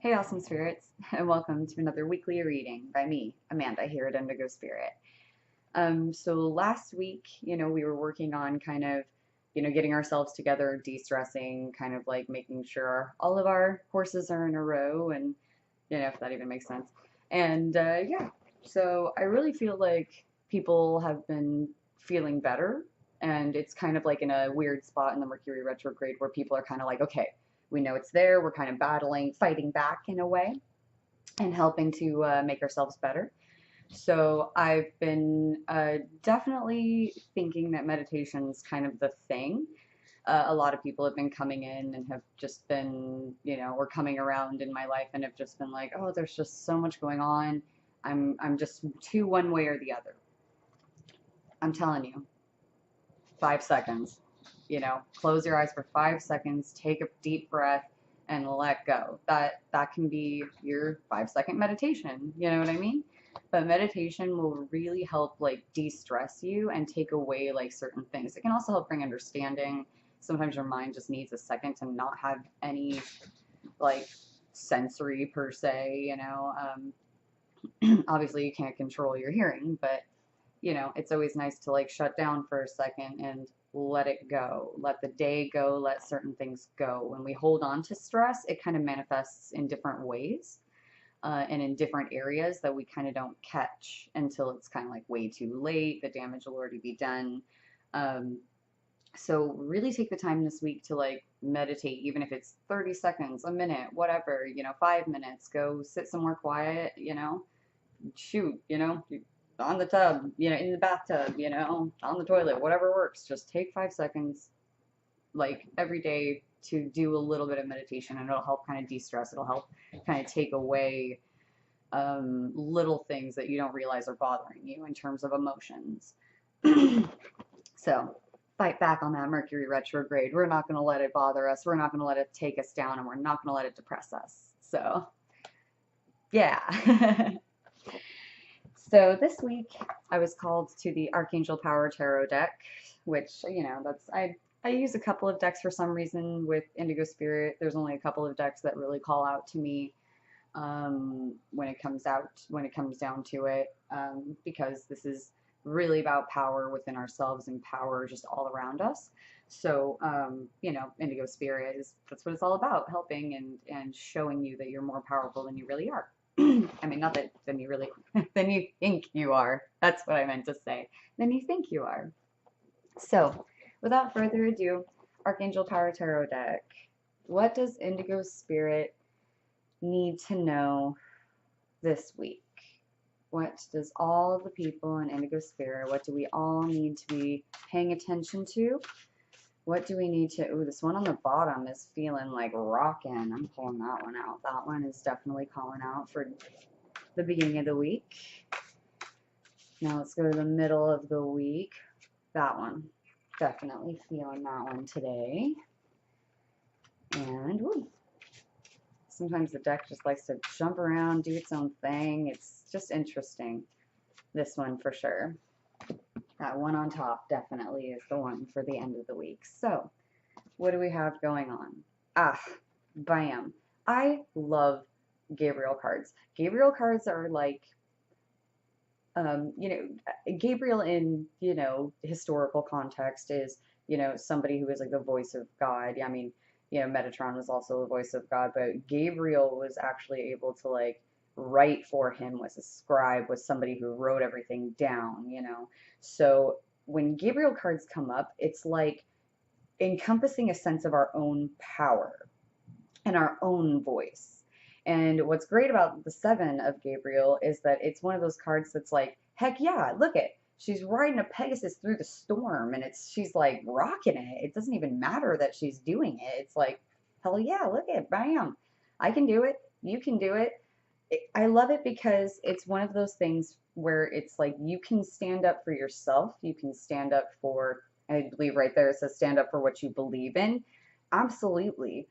Hey, awesome spirits, and welcome to another weekly reading by me, Amanda, here at Indigo Spirit. So last week, we were working on kind of, getting ourselves together, de-stressing, kind of like making sure all of our horses are in a row, and if that even makes sense. And yeah, so I really feel like people have been feeling better, and it's kind of like in a weird spot in the Mercury retrograde where people are kind of like, okay, we know it's there, we're kind of battling, fighting back in a way and helping to make ourselves better. So I've been definitely thinking that meditation's kind of the thing. A lot of people have been coming in and have just been, or coming around in my life and have just been like, oh, there's just so much going on. I'm just too one way or the other. I'm telling you, 5 seconds. Close your eyes for 5 seconds, take a deep breath, and let go. That can be your 5 second meditation. You know what I mean? But meditation will really help like de-stress you and take away like certain things. It can also help bring understanding. Sometimes your mind just needs a second to not have any like sensory per se. Obviously you can't control your hearing, but it's always nice to like shut down for a second and let it go. Let the day go, let certain things go. When we hold on to stress, it kind of manifests in different ways and in different areas that we kind of don't catch until it's kind of like way too late. The damage will already be done. Um, so really take the time this week to like meditate, even if it's 30 seconds, a minute, whatever, 5 minutes, go sit somewhere quiet, shoot, on the tub, in the bathtub, on the toilet, whatever works. Just take 5 seconds, like every day, to do a little bit of meditation, and it'll help kind of de-stress. It'll help kind of take away little things that you don't realize are bothering you in terms of emotions. So fight back on that Mercury retrograde. We're not going to let it bother us. We're not going to let it take us down, and we're not going to let it depress us. So, yeah. So this week I was called to the Archangel Power Tarot deck, which, I use a couple of decks for some reason with Indigo Spirit. There's only a couple of decks that really call out to me when it comes down to it, because this is really about power within ourselves and power just all around us. So, Indigo Spirit that's what it's all about, helping and showing you that you're more powerful than you really are. I mean, not that than you really, than you think you are. That's what I meant to say. Than you think you are. So, without further ado, Archangel Power Tarot deck. What does Indigo Spirit need to know this week? What does all the people in Indigo Spirit, what do we all need to be paying attention to? What do we need to, ooh, this one on the bottom is feeling like rockin'. I'm pulling that one out. That one is definitely calling out for the beginning of the week. Now let's go to the middle of the week. That one, definitely feeling that one today. And woo, sometimes the deck just likes to jump around, do its own thing. It's just interesting. This one for sure. That one on top definitely is the one for the end of the week. So, what do we have going on? Ah, bam. I love Gabriel cards. Gabriel cards are like, Gabriel in, historical context is, somebody who is like the voice of God. I mean, Metatron is also the voice of God, but Gabriel was actually able to like write for him, was a scribe, was somebody who wrote everything down. So when Gabriel cards come up, it's like encompassing a sense of our own power and our own voice. And what's great about the Seven of Gabriel is that it's one of those cards that's like, heck yeah, look it. She's riding a Pegasus through the storm, and she's like rocking it. It doesn't even matter that she's doing it. It's like, hell yeah, look at, bam. I can do it. You can do it. I love it because it's one of those things where it's like you can stand up for yourself. You can stand up for, I believe right there it says stand up for what you believe in. Absolutely.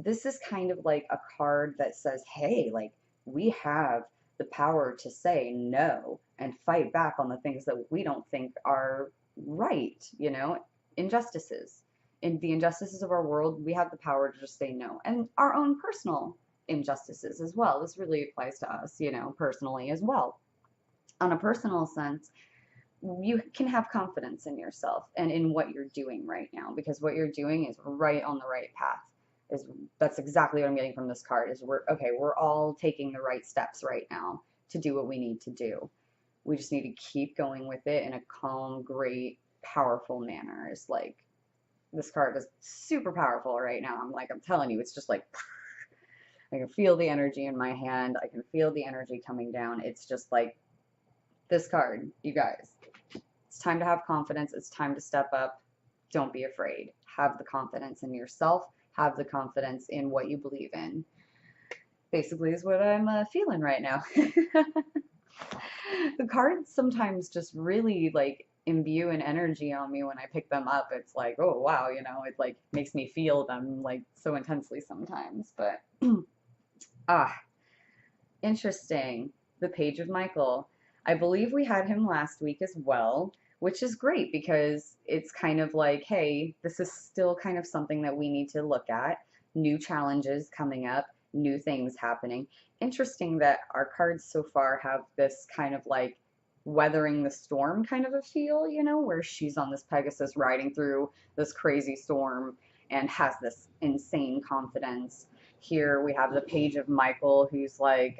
This is kind of like a card that says, hey, like we have the power to say no and fight back on the things that we don't think are right, injustices. In the injustices of our world, we have the power to just say no. And our own personal injustices as well. This really applies to us, personally as well. On a personal sense, you can have confidence in yourself and in what you're doing right now, because what you're doing is right on the right path. Is That's exactly what I'm getting from this card. Is we're all taking the right steps right now to do what we need to do. We just need to keep going with it in a calm, great, powerful manner. It's like this card is super powerful right now. I'm telling you, it's just like I can feel the energy in my hand. I can feel the energy coming down. It's just like this card, you guys. It's time to have confidence. It's time to step up. Don't be afraid. Have the confidence in yourself. Have the confidence in what you believe in. Basically is what I'm feeling right now. The cards sometimes just really like imbue an energy on me when I pick them up. It's like, oh wow, it like makes me feel them like so intensely sometimes. But interesting. The Page of Michael. I believe we had him last week as well, which is great because it's kind of like, hey, this is still kind of something that we need to look at. New challenges coming up, new things happening. Interesting that our cards so far have this kind of like weathering the storm kind of a feel, where she's on this Pegasus riding through this crazy storm and has this insane confidence. Here we have the Page of Michael, who's like,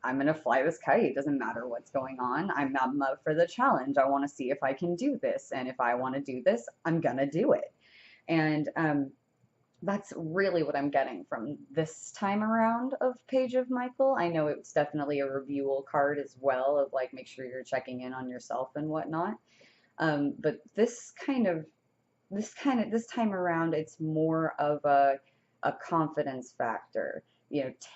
I'm going to fly this kite. It doesn't matter what's going on. I'm up for the challenge. I want to see if I can do this. And if I want to do this, I'm going to do it. And that's really what I'm getting from this time around of Page of Michael. I know it's definitely a reviewal card as well, of like, make sure you're checking in on yourself and whatnot. But this time around, it's more of a confidence factor.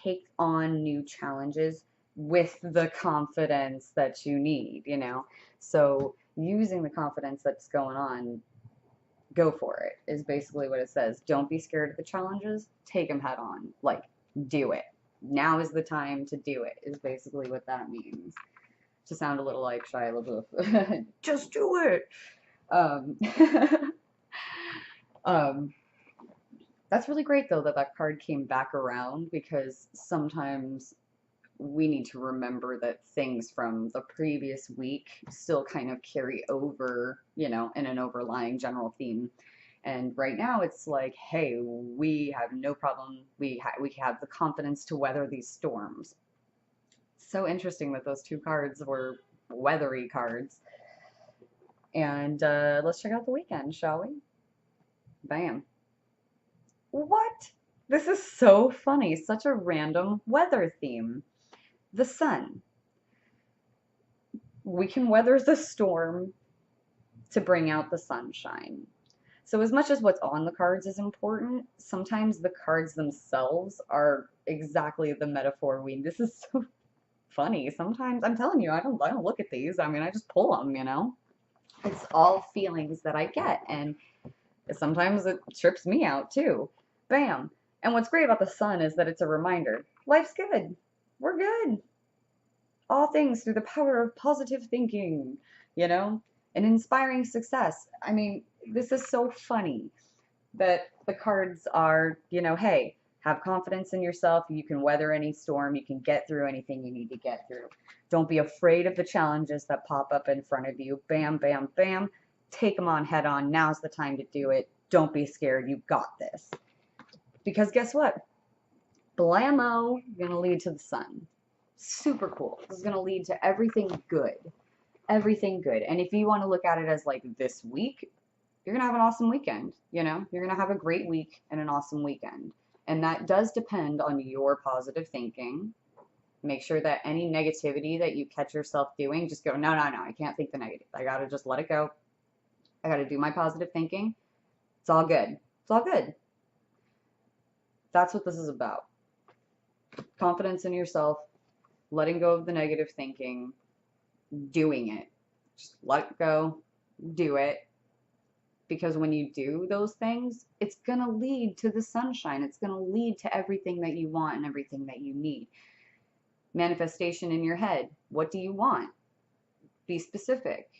Take on new challenges with the confidence that you need, So using the confidence that's going on, go for it, is basically what it says. Don't be scared of the challenges. Take them head on. Like, do it. Now is the time to do it, is basically what that means. To sound a little like Shia LaBeouf. Just do it. That's really great, though, that card came back around, because sometimes we need to remember that things from the previous week still kind of carry over, in an overlying general theme. And right now it's like, hey, we have no problem. We have the confidence to weather these storms. So interesting that those two cards were weathery cards. And let's check out the weekend, shall we? Bam. What? This is so funny. Such a random weather theme. The sun. We can weather the storm to bring out the sunshine. So as much as what's on the cards is important, sometimes the cards themselves are exactly the metaphor we. This is so funny. Sometimes I'm telling you, I don't look at these. I mean, I just pull them. It's all feelings that I get, and sometimes it trips me out too. Bam. And what's great about the sun is that it's a reminder. Life's good. We're good. All things through the power of positive thinking, and inspiring success. I mean, this is so funny that the cards are, hey, have confidence in yourself. You can weather any storm. You can get through anything you need to get through. Don't be afraid of the challenges that pop up in front of you. Bam, bam, bam. Take them on head on. Now's the time to do it. Don't be scared. You got this. Because guess what? Blammo, going to lead to the sun. Super cool. This is going to lead to everything good. Everything good. And if you want to look at it as like this week, you're going to have an awesome weekend. You're going to have a great week and an awesome weekend. And that does depend on your positive thinking. Make sure that any negativity that you catch yourself doing, just go, no, I can't think the negative. I got to just let it go. I got to do my positive thinking. It's all good. It's all good. That's what this is about. Confidence in yourself, letting go of the negative thinking, doing it. Just let it go, do it. Because when you do those things, it's going to lead to the sunshine. It's going to lead to everything that you want and everything that you need. Manifestation in your head. What do you want? Be specific.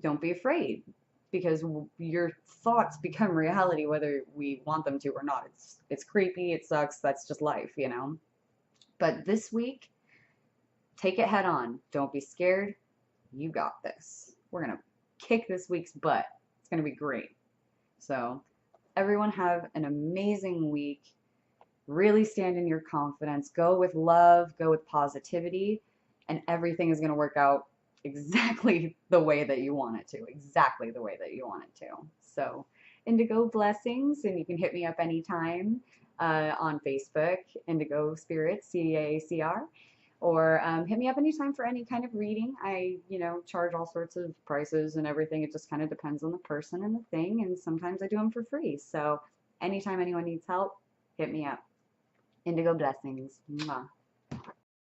Don't be afraid. because your thoughts become reality whether we want them to or not. It's creepy, it sucks, that's just life, you know. But this week, take it head on. Don't be scared. You got this. We're going to kick this week's butt. It's going to be great. So, everyone have an amazing week. Really stand in your confidence. Go with love, go with positivity, and everything is going to work out exactly the way that you want it to. Exactly the way that you want it to. So, Indigo Blessings, and you can hit me up anytime on Facebook, Indigo Spirits, CACR, or hit me up anytime for any kind of reading. I, charge all sorts of prices and everything. It just kind of depends on the person and the thing, and sometimes I do them for free. So, anytime anyone needs help, hit me up. Indigo Blessings. Mwah.